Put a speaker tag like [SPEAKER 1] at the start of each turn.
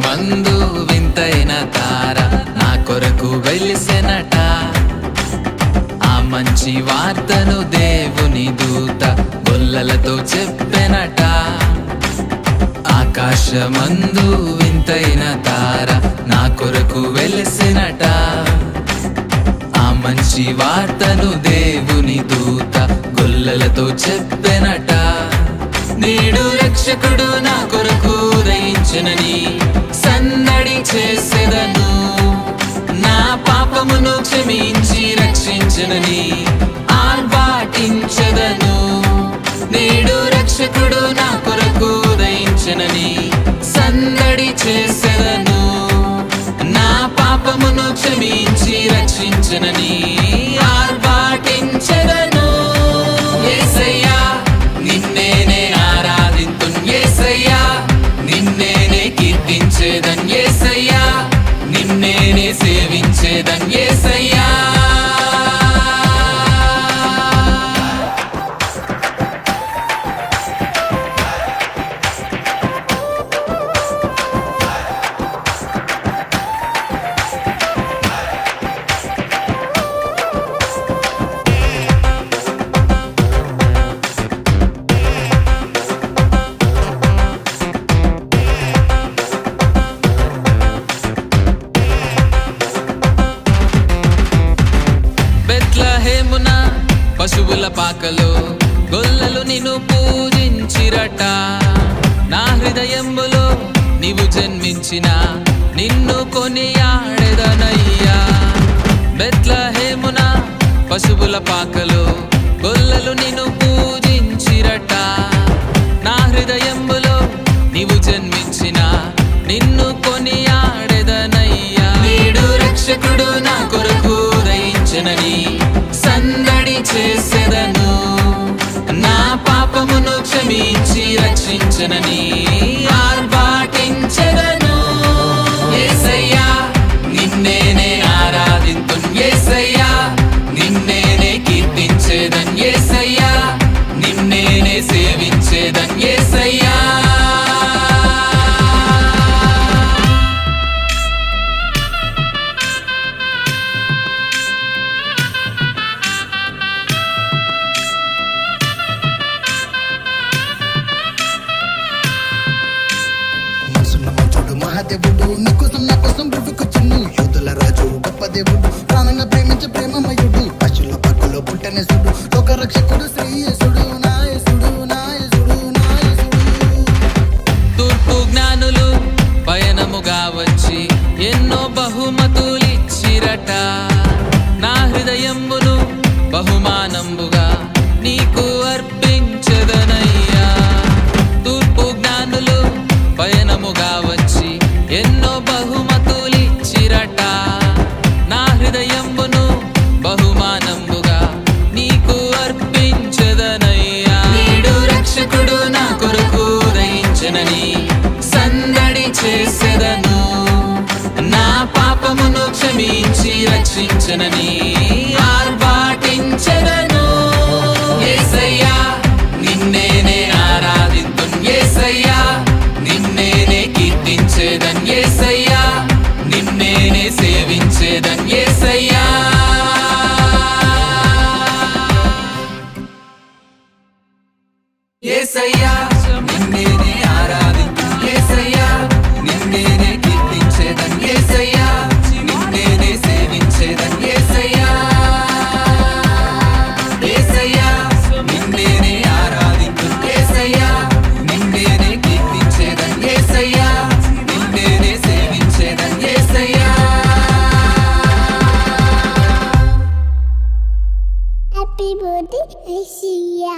[SPEAKER 1] ఆకాశమందు వింతైన తార నా కొరకు వెలిసెనట. ఆ మంచి వార్తను దేవుని దూత గొల్లలతో చెప్పెనట. ఆకాశమందు వింతైన తార నా కొరకు వెలిసెనట. ఆ మంచి వార్తను దేవుని దూత గొల్లలతో చెప్పెనట. నేడు రక్షకుడు నా కొరకు ఉదయించెనని సన్నడి చేసెదను. నా పాపమును క్షమించి రక్షించెనని ఆర్భాటించెదను. నేడు రక్షకుడు నా కొరకు ఉదయించెనని సన్నడి చేసెదను. నా పాపమును క్షమించి రక్షించెనని ఆర్భాటించెదను. యేసయ్యా నిన్నే ఆరాధింతున్, యేసయ్యా నిన్నే కీర్తించేదన్, యేసయ్యా నిన్నే సేవించేదన్, యేసయ్యా. బెత్లెహేమున పశువుల పాకలో గొల్లలు నిన్ను పూజించిరట. నా హృదయములో నీవు జన్మించిన నిన్ను కొనియాడెదనయ్యా. బెత్లెహేమున పశువుల పాకలో గొల్లలు నిన్ను పూజించిరట. నా హృదయములో నీవు జన్మించిన నిన్ను కొనియాడెదనయ్యా. నేడు రక్షకుడు నా కొరకు ఉదయించెనని సందడి చేసెదను. నా పాపమును క్షమించి రక్షించెనని ఆర్భాటించెదను. యేసయ్యా నిన్నే ఆరాధింతున్, యేసయ్యా నిన్నే కీర్తించేదన్, యేసయ్యా నిన్నే సేవించేదన్, యేసయ్యా.
[SPEAKER 2] మహాదేవుడు నీకోసం నా కోసం బ్రతుకుచును. యూదుల రాజు గొప్ప దేవుడు, ప్రాణంగా ప్రేమించే ప్రేమమయుడు. పశుల పక్కలో పుట్టనే సుడు, లోక రక్షకుడు శ్రీ యేసుడు, నా యేసుడు, నా యేసుడు, నా యేసుడు.
[SPEAKER 1] తూర్పు జ్ఞానులు పయనముగా వచ్చి ఎన్నో బహుమతులిచ్చిరట. నా హృదయమును బహుమానంబుగా నీకు అర్పించెదనయ్యా. తూర్పు జ్ఞానులు పయనముగా వచ్చి ఎన్నో బహుమతులిచ్చిరట. నా హృదయమును బహుమానంబుగా నీకు అర్పించెదనయ్యా. నేడు రక్షకుడు నా కొరకు ఉదయించెనని సందడి చేసెదను. నా పాపమును క్షమించి రక్షించెనని ఆర్భాటించెదను. యేసయ్యా నిన్నే ఆరాధింతున్, యేసయ్యా నిన్నే కీర్తించేదన్, యేసయ్యా నిన్నే సేవించేదన్, యేసయ్యా. యేసయ్యా నిన్నే ఆరాధింతున్, యేసయ్యా నిన్నే కీర్తించేదన్, యేసయ్యా నిన్నే సేవించేదన్, యేసయ్యా. యేసయ్యా నిన్నే ఆరాధింతున్, యేసయ్యా నిన్నే కీర్తించేదన్, యేసయ్యా నిన్నే సేవించేదన్, యేసయ్యా.
[SPEAKER 3] Happy birthday, Sia.